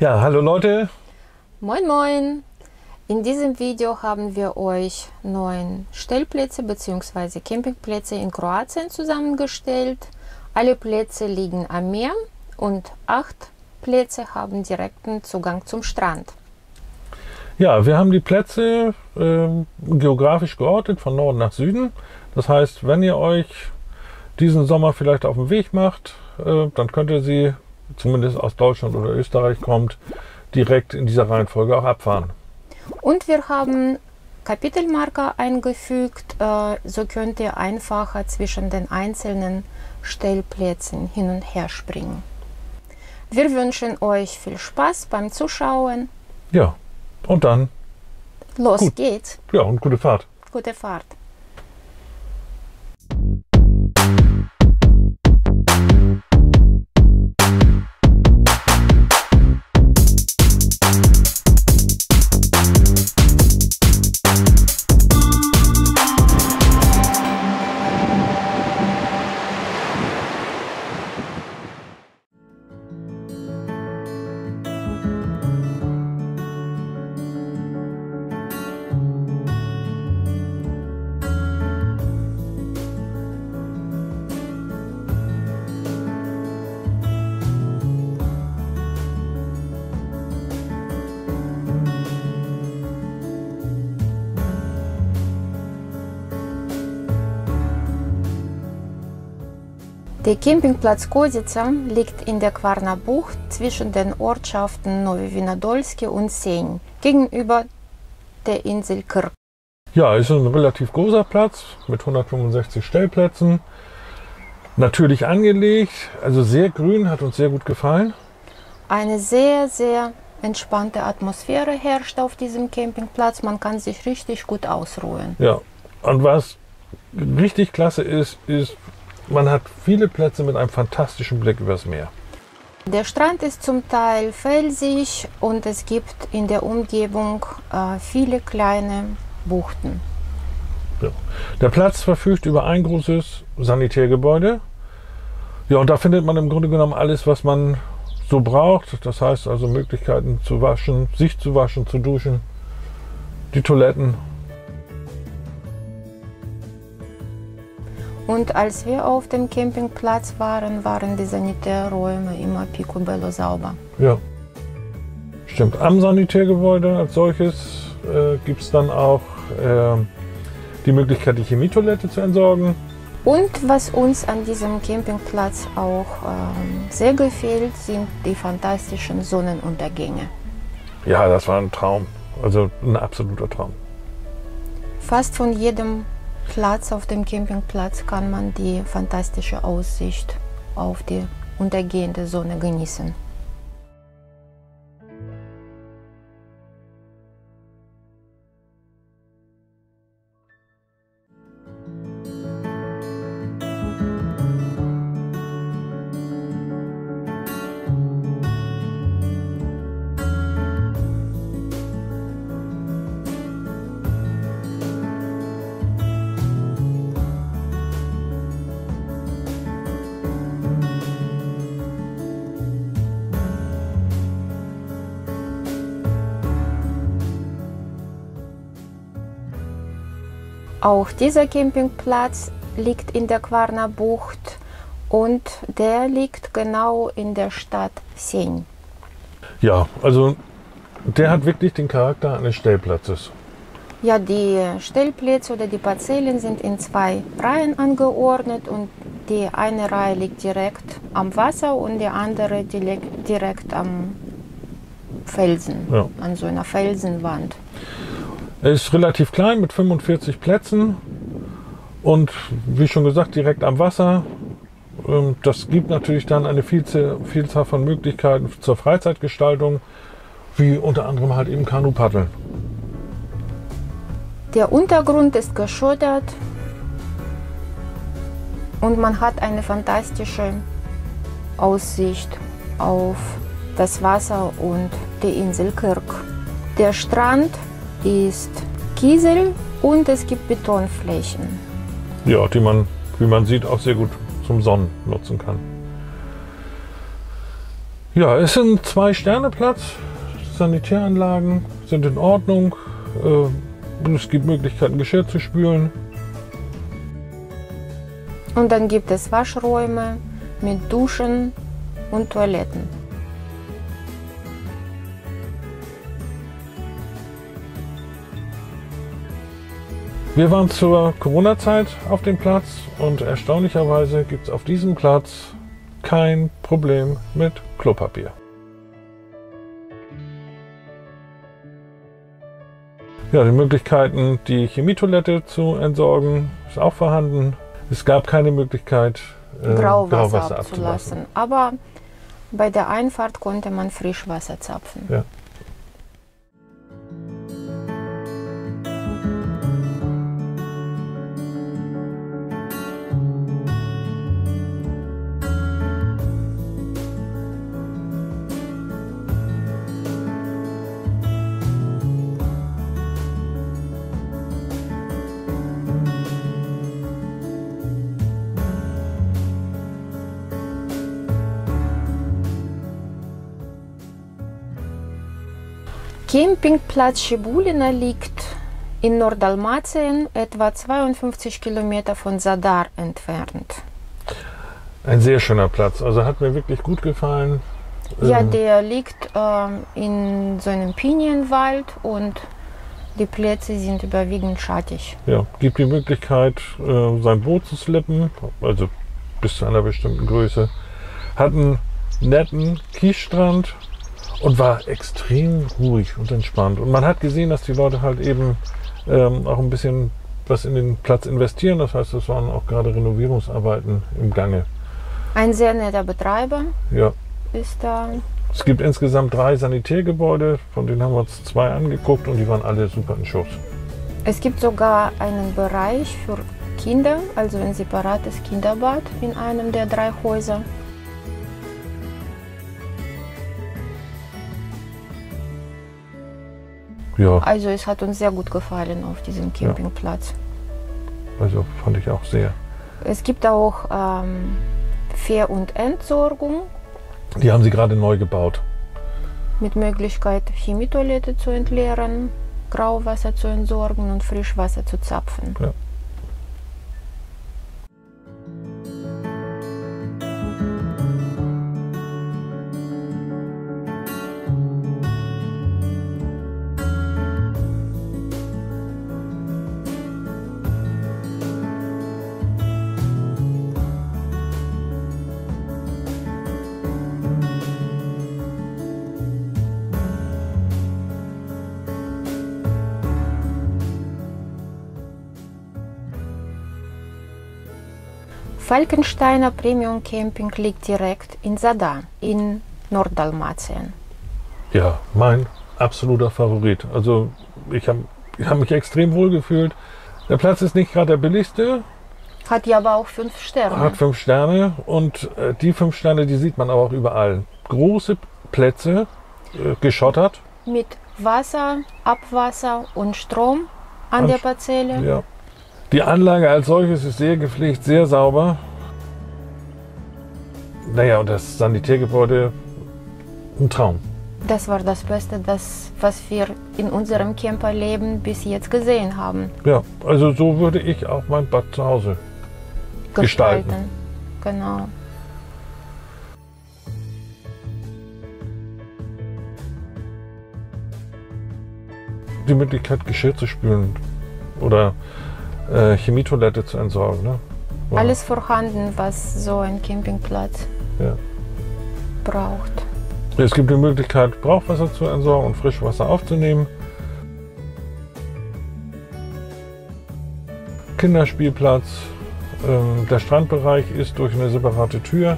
Ja, hallo Leute. Moin Moin! In diesem Video haben wir euch 9 Stellplätze bzw. Campingplätze in Kroatien zusammengestellt. Alle Plätze liegen am Meer und 8 Plätze haben direkten Zugang zum Strand. Ja, wir haben die Plätze geografisch geordnet von Norden nach Süden. Das heißt, wenn ihr euch diesen Sommer vielleicht auf den Weg macht, dann könnt ihr sie, zumindest aus Deutschland oder Österreich kommt, direkt in dieser Reihenfolge auch abfahren. Und wir haben Kapitelmarker eingefügt, so könnt ihr einfacher zwischen den einzelnen Stellplätzen hin und her springen. Wir wünschen euch viel Spaß beim Zuschauen. Ja, und dann Los geht's. Ja, und gute Fahrt. Gute Fahrt. Der Campingplatz Kozica liegt in der Kvarner Bucht zwischen den Ortschaften Novi Vinodolski und Senj gegenüber der Insel Krk. Ja, ist ein relativ großer Platz mit 165 Stellplätzen. Natürlich angelegt, also sehr grün, hat uns sehr gut gefallen. Eine sehr, sehr entspannte Atmosphäre herrscht auf diesem Campingplatz. Man kann sich richtig gut ausruhen. Ja, und was richtig klasse ist, man hat viele Plätze mit einem fantastischen Blick übers Meer. Der Strand ist zum Teil felsig und es gibt in der Umgebung viele kleine Buchten. Ja. Der Platz verfügt über ein großes Sanitärgebäude. Ja, und da findet man im Grunde genommen alles, was man so braucht. Das heißt also Möglichkeiten zu waschen, sich zu waschen, zu duschen, die Toiletten. Und als wir auf dem Campingplatz waren, waren die Sanitärräume immer picobello sauber. Ja, stimmt. Am Sanitärgebäude als solches gibt es dann auch die Möglichkeit, die Chemietoilette zu entsorgen. Und was uns an diesem Campingplatz auch sehr gefällt, sind die fantastischen Sonnenuntergänge. Ja, das war ein Traum. Also ein absoluter Traum. Fast von jedem Platz auf dem Campingplatz kann man die fantastische Aussicht auf die untergehende Sonne genießen. Auch dieser Campingplatz liegt in der Kvarner Bucht und der liegt genau in der Stadt Senj. Ja, also der hat wirklich den Charakter eines Stellplatzes. Ja, die Stellplätze oder die Parzellen sind in 2 Reihen angeordnet und die eine Reihe liegt direkt am Wasser und die andere direkt am Felsen, ja, an so einer Felsenwand. Er ist relativ klein mit 45 Plätzen und wie schon gesagt direkt am Wasser. Das gibt natürlich dann eine Vielzahl von Möglichkeiten zur Freizeitgestaltung, wie unter anderem halt eben Kanu-Paddeln. Der Untergrund ist geschottert und man hat eine fantastische Aussicht auf das Wasser und die Insel Krk. Der Strand ist Kiesel und es gibt Betonflächen. Ja, die man, wie man sieht, auch sehr gut zum Sonnen nutzen kann. Ja, es sind 2-Sterne-Platz. Sanitäranlagen sind in Ordnung. Es gibt Möglichkeiten, Geschirr zu spülen. Und dann gibt es Waschräume mit Duschen und Toiletten. Wir waren zur Corona-Zeit auf dem Platz und erstaunlicherweise gibt es auf diesem Platz kein Problem mit Klopapier. Ja, die Möglichkeiten, die Chemietoilette zu entsorgen, ist auch vorhanden. Es gab keine Möglichkeit, Grauwasser abzulassen. Aber bei der Einfahrt konnte man Frischwasser zapfen. Ja. Campingplatz Schibulina liegt in Norddalmatien, etwa 52 Kilometer von Zadar entfernt. Ein sehr schöner Platz, also hat mir wirklich gut gefallen. Ja, der liegt in so einem Pinienwald und die Plätze sind überwiegend schattig. Ja, gibt die Möglichkeit, sein Boot zu slippen, also bis zu einer bestimmten Größe. Hat einen netten Kiesstrand und war extrem ruhig und entspannt. Und man hat gesehen, dass die Leute halt eben auch ein bisschen was in den Platz investieren. Das heißt, es waren auch gerade Renovierungsarbeiten im Gange. Ein sehr netter Betreiber Ja. ist da. Es gibt insgesamt 3 Sanitärgebäude, von denen haben wir uns 2 angeguckt und die waren alle super in Schuss. Es gibt sogar einen Bereich für Kinder, also ein separates Kinderbad in einem der 3 Häuser. Ja, Also es hat uns sehr gut gefallen auf diesem Campingplatz. also fand ich auch sehr. Es gibt auch Ver- und Entsorgung Die haben sie gerade neu gebaut. mit Möglichkeit, Chemietoilette zu entleeren, Grauwasser zu entsorgen und Frischwasser zu zapfen. Ja. Falkensteiner Premium Camping liegt direkt in Zadar in Norddalmatien. Ja, mein absoluter Favorit. Also ich hab mich extrem wohl gefühlt. Der Platz ist nicht gerade der billigste, Hat ja aber auch 5 Sterne. hat 5 Sterne und die 5 Sterne, die sieht man aber auch überall. Große Plätze, geschottert. Mit Wasser, Abwasser und Strom an der Parzelle. Ja. Die Anlage als solches ist sehr gepflegt, sehr sauber. Naja, und das Sanitärgebäude, ein Traum. Das war das Beste, was wir in unserem Camperleben bis jetzt gesehen haben. Ja, also so würde ich auch mein Bad zu Hause gestalten. Genau. Die Möglichkeit, Geschirr zu spülen oder Chemietoilette zu entsorgen. Ne? Wow. Alles vorhanden, was so ein Campingplatz Ja. braucht. Es gibt die Möglichkeit, Brauchwasser zu entsorgen und Frischwasser aufzunehmen. Kinderspielplatz. Der Strandbereich ist durch eine separate Tür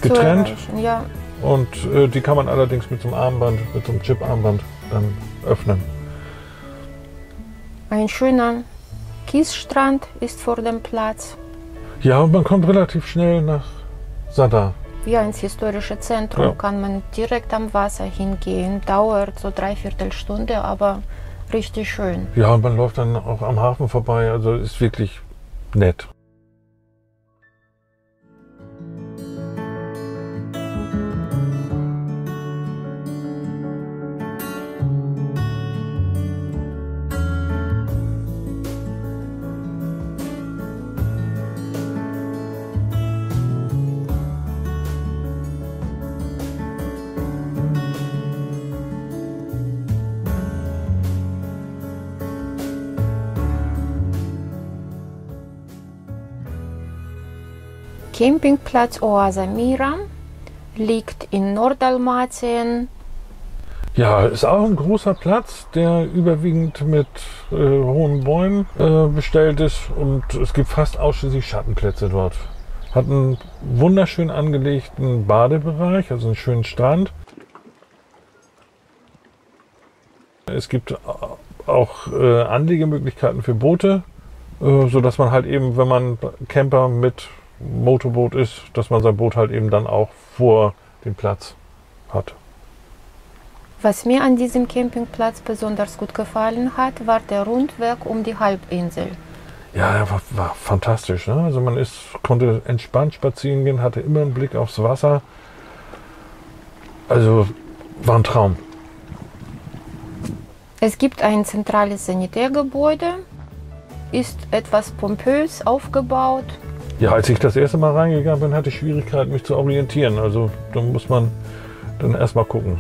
getrennt. Zu erreichen, ja. Und die kann man allerdings mit so einem Armband, mit so einem Chip-Armband dann öffnen. Ein schöner Kiesstrand ist vor dem Platz. Ja, und man kommt relativ schnell nach Zadar. Ja, ins historische Zentrum Ja. kann man direkt am Wasser hingehen. Dauert so 3/4 Stunde, aber richtig schön. Ja, und man läuft dann auch am Hafen vorbei. Also ist wirklich nett. Campingplatz Oasa Mira liegt in Norddalmatien. Ja, ist auch ein großer Platz, der überwiegend mit hohen Bäumen bestellt ist und es gibt fast ausschließlich Schattenplätze dort. Hat einen wunderschön angelegten Badebereich, also einen schönen Strand. Es gibt auch Anlegemöglichkeiten für Boote, sodass man halt eben, wenn man Camper mit Motorboot ist, dass man sein Boot halt eben dann auch vor dem Platz hat. Was mir an diesem Campingplatz besonders gut gefallen hat, war der Rundweg um die Halbinsel. Ja, war fantastisch. Ne? Also man konnte entspannt spazieren gehen, hatte immer einen Blick aufs Wasser. Also war ein Traum. Es gibt ein zentrales Sanitärgebäude, ist etwas pompös aufgebaut. Ja, als ich das erste Mal reingegangen bin, hatte ich Schwierigkeiten, mich zu orientieren. Also da muss man dann erstmal gucken.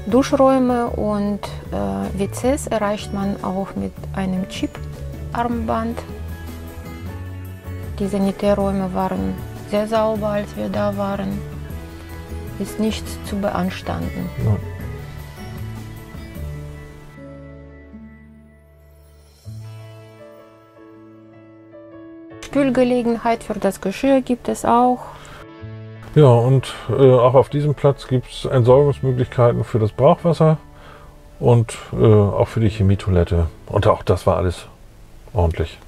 Duschräume und WCs erreicht man auch mit einem Chip-Armband. Die Sanitärräume waren sehr sauber, als wir da waren. Ist nichts zu beanstanden. Ja. Spülgelegenheit für das Geschirr gibt es auch. Ja, und auch auf diesem Platz gibt es Entsorgungsmöglichkeiten für das Brauchwasser und auch für die Chemietoilette. Und auch das war alles ordentlich.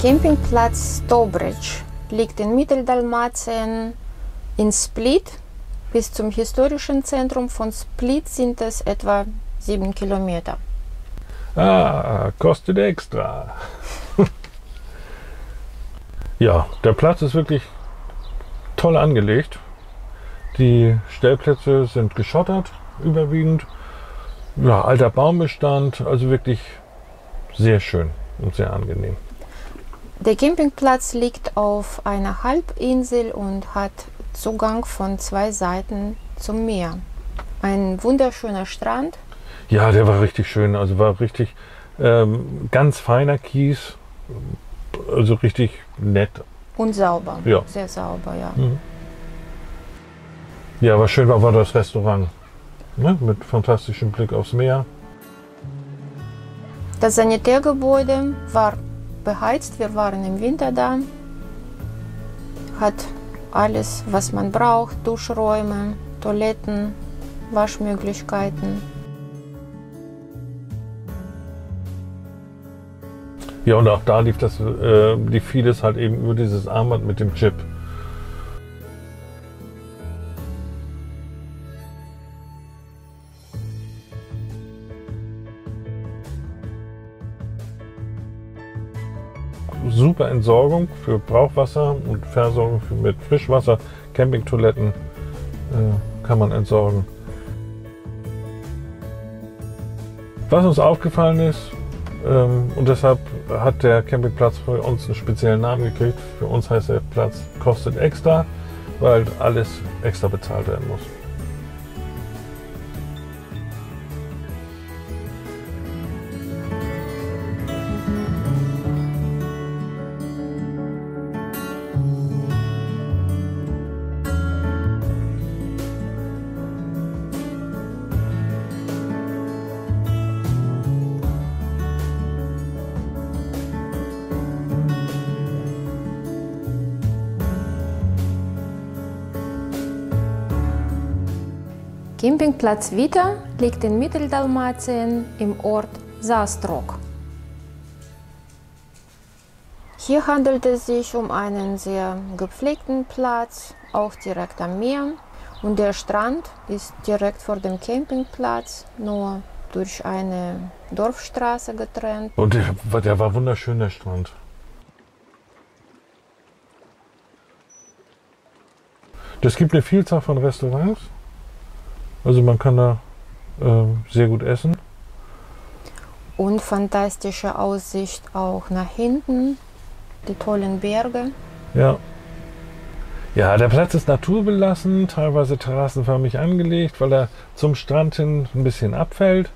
Campingplatz Stobridge liegt in Mitteldalmatien in Split. Bis zum historischen Zentrum von Split sind es etwa 7 Kilometer. Ah, kostet extra. Ja, der Platz ist wirklich toll angelegt. Die Stellplätze sind geschottert, überwiegend. Ja, alter Baumbestand, also wirklich sehr schön und sehr angenehm. Der Campingplatz liegt auf einer Halbinsel und hat Zugang von 2 Seiten zum Meer. Ein wunderschöner Strand. Ja, der war richtig schön, also war richtig ganz feiner Kies, also richtig nett. Und sauber, ja. Sehr sauber, ja. Mhm. Ja, was schön war das Restaurant, ne? Mit fantastischem Blick aufs Meer. Das Sanitärgebäude war beheizt, wir waren im Winter da, hat alles, was man braucht, Duschräume, Toiletten, Waschmöglichkeiten. Ja, und auch da lief vieles halt eben über dieses Armband mit dem Chip. Super Entsorgung für Brauchwasser und Versorgung mit Frischwasser, Campingtoiletten kann man entsorgen. Was uns aufgefallen ist, und deshalb hat der Campingplatz für uns einen speziellen Namen gekriegt, für uns heißt der Platz kostet extra, weil alles extra bezahlt werden muss. Campingplatz Vita liegt in Mitteldalmatien im Ort Zastrog. Hier handelt es sich um einen sehr gepflegten Platz, auch direkt am Meer. Und der Strand ist direkt vor dem Campingplatz, nur durch eine Dorfstraße getrennt. Und der war wunderschön, der Strand. Es gibt eine Vielzahl von Restaurants. Also man kann da sehr gut essen. Und fantastische Aussicht auch nach hinten. Die tollen Berge. Ja. Ja, der Platz ist naturbelassen, teilweise terrassenförmig angelegt, weil er zum Strand hin ein bisschen abfällt.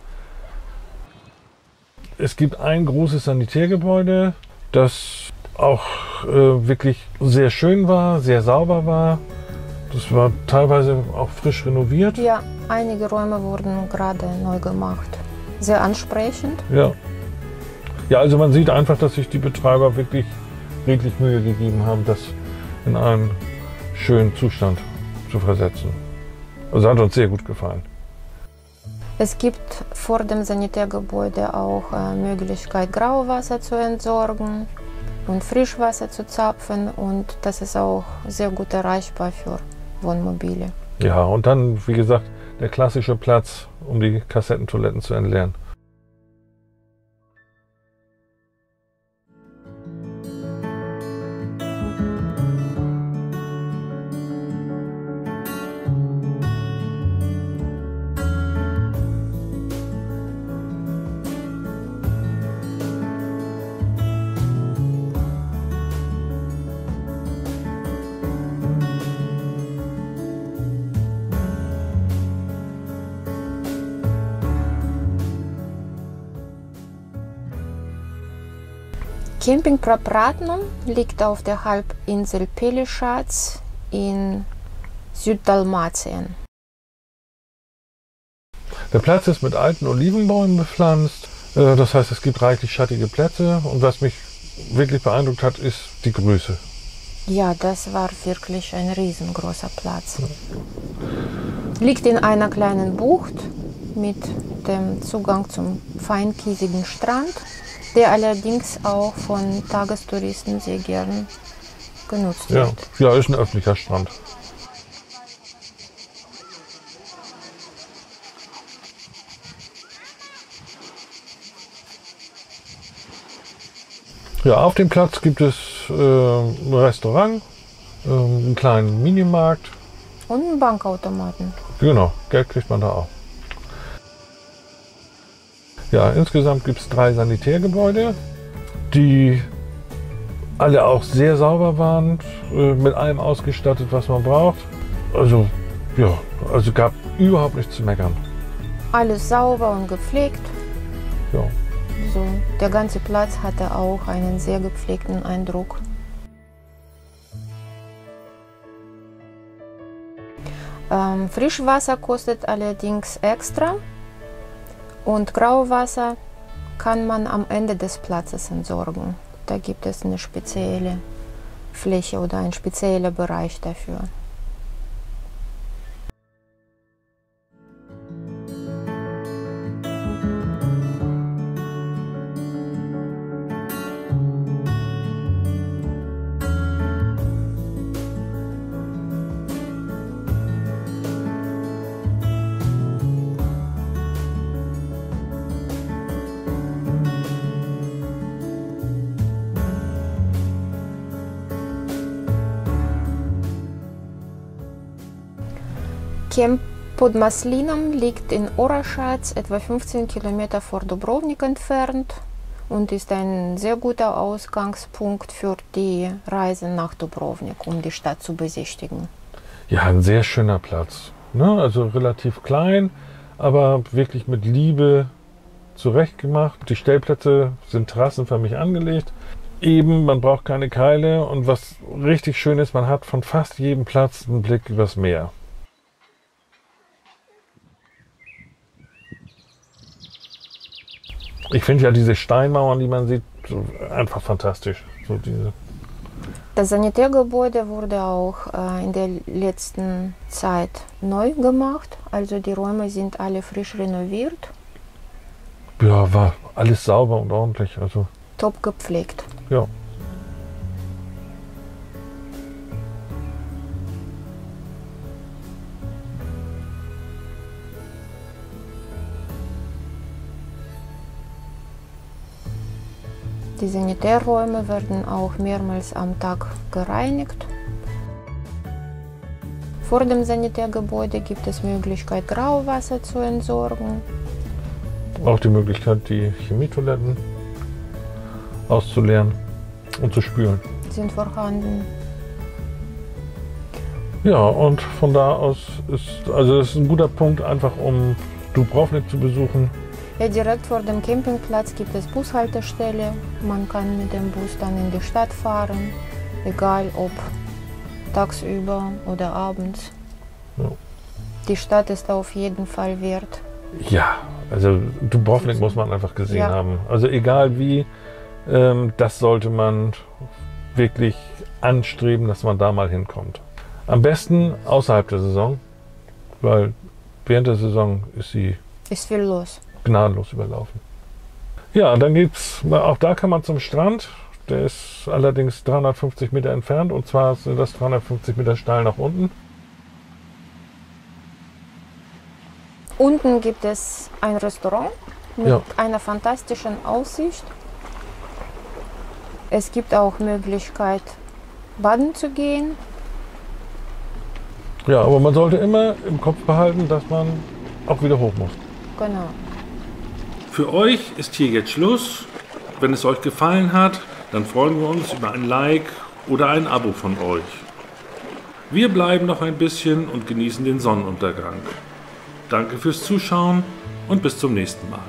Es gibt ein großes Sanitärgebäude, das auch wirklich sehr schön war, sehr sauber war. Das war teilweise auch frisch renoviert. Ja, einige Räume wurden gerade neu gemacht. Sehr ansprechend. Ja. Ja, also man sieht einfach, dass sich die Betreiber wirklich redlich Mühe gegeben haben, das in einen schönen Zustand zu versetzen. Also hat uns sehr gut gefallen. Es gibt vor dem Sanitärgebäude auch Möglichkeit, Grauwasser zu entsorgen und Frischwasser zu zapfen, und das ist auch sehr gut erreichbar für Wohnmobile. Ja, und dann, wie gesagt, der klassische Platz, um die Kassettentoiletten zu entleeren. Camping Prapratno liegt auf der Halbinsel Pelischatz in Süddalmatien. Der Platz ist mit alten Olivenbäumen bepflanzt. Das heißt, es gibt reichlich schattige Plätze. Und was mich wirklich beeindruckt hat, ist die Größe. Ja, das war wirklich ein riesengroßer Platz. Liegt in einer kleinen Bucht mit dem Zugang zum feinkiesigen Strand, der allerdings auch von Tagestouristen sehr gern genutzt wird. Ja, ist ein öffentlicher Strand. Ja, auf dem Platz gibt es ein Restaurant, einen kleinen Minimarkt. Und einen Bankautomaten. Genau, Geld kriegt man da auch. Ja, insgesamt gibt es 3 Sanitärgebäude, die alle auch sehr sauber waren, mit allem ausgestattet, was man braucht. Also, ja, also gab überhaupt nichts zu meckern. Alles sauber und gepflegt. Ja. So, der ganze Platz hatte auch einen sehr gepflegten Eindruck. Frischwasser kostet allerdings extra. Und Grauwasser kann man am Ende des Platzes entsorgen. Da gibt es eine spezielle Fläche oder einen speziellen Bereich dafür. Camp pod Maslinom liegt in Oraschatz, etwa 15 Kilometer vor Dubrovnik entfernt, und ist ein sehr guter Ausgangspunkt für die Reise nach Dubrovnik, um die Stadt zu besichtigen. Ja, ein sehr schöner Platz. Ne? Also relativ klein, aber wirklich mit Liebe zurechtgemacht. Die Stellplätze sind terrassenförmig angelegt. Eben, man braucht keine Keile, und was richtig schön ist, man hat von fast jedem Platz einen Blick übers Meer. Ich finde ja diese Steinmauern, die man sieht, so einfach fantastisch. So diese. Das Sanitärgebäude wurde auch in der letzten Zeit neu gemacht. Also die Räume sind alle frisch renoviert. Ja, war alles sauber und ordentlich. Also, Top gepflegt. ja. Die Sanitärräume werden auch mehrmals am Tag gereinigt. Vor dem Sanitärgebäude gibt es Möglichkeit, Grauwasser zu entsorgen. Auch die Möglichkeit, die Chemietoiletten auszuleeren und zu spülen. Sind vorhanden. Ja, und von da aus das ist ein guter Punkt, einfach um Dubrovnik zu besuchen. Ja, direkt vor dem Campingplatz gibt es Bushaltestelle. Man kann mit dem Bus dann in die Stadt fahren, egal ob tagsüber oder abends. Ja. Die Stadt ist auf jeden Fall wert. Ja, also Dubrovnik muss man einfach gesehen Ja. haben. Also egal wie, das sollte man wirklich anstreben, dass man da mal hinkommt. Am besten außerhalb der Saison, weil während der Saison ist sie Ist viel los. gnadenlos überlaufen. Ja, dann geht's, auch da kann man zum Strand. Der ist allerdings 350 Meter entfernt, und zwar sind das 350 Meter steil nach unten. Unten gibt es ein Restaurant mit Ja. einer fantastischen Aussicht. Es gibt auch Möglichkeit, baden zu gehen. Ja, aber man sollte immer im Kopf behalten, dass man auch wieder hoch muss. Genau. Für euch ist hier jetzt Schluss. Wenn es euch gefallen hat, dann freuen wir uns über ein Like oder ein Abo von euch. Wir bleiben noch ein bisschen und genießen den Sonnenuntergang. Danke fürs Zuschauen und bis zum nächsten Mal.